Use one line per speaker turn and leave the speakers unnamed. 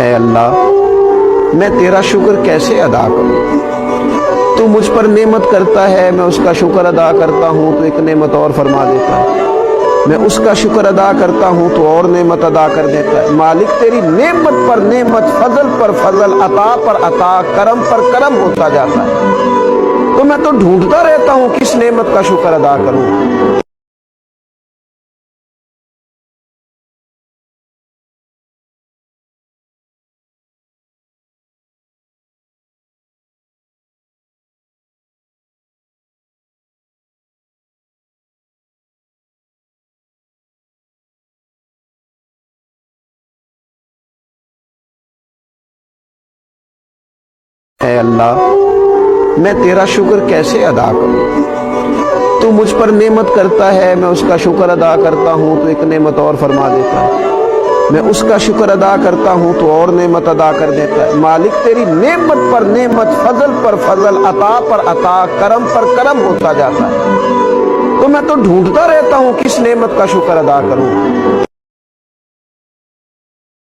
اے اللہ میں تیرا شکر کیسے ادا کروں؟ تو مجھ پر نعمت کرتا ہے، میں اس کا شکر ادا کرتا ہوں تو ایک نعمت اور فرما دیتا ہے، میں اس کا شکر ادا کرتا ہوں تو اور نعمت ادا کر دیتا ہے۔ مالک تیری نعمت پر نعمت، فضل پر فضل، عطا پر عطا، کرم پر کرم ہوتا جاتا ہے، تو میں تو ڈھونڈتا رہتا ہوں کس نعمت کا شکر ادا کروں۔ اے اللہ میں تیرا شکر کیسے ادا کروں؟ تو مجھ پر نعمت کرتا ہے، میں اس کا شکر ادا کرتا ہوں تو ایک نعمت اور فرما دیتا ہے، میں اس کا شکر ادا کرتا ہوں تو اور نعمت ادا کر دیتا ہے۔ مالک تیری نعمت پر نعمت، فضل پر فضل، عطا پر عطا، کرم پر کرم ہوتا جاتا ہے، تو میں تو ڈھونڈتا رہتا ہوں کس نعمت کا شکر ادا کروں۔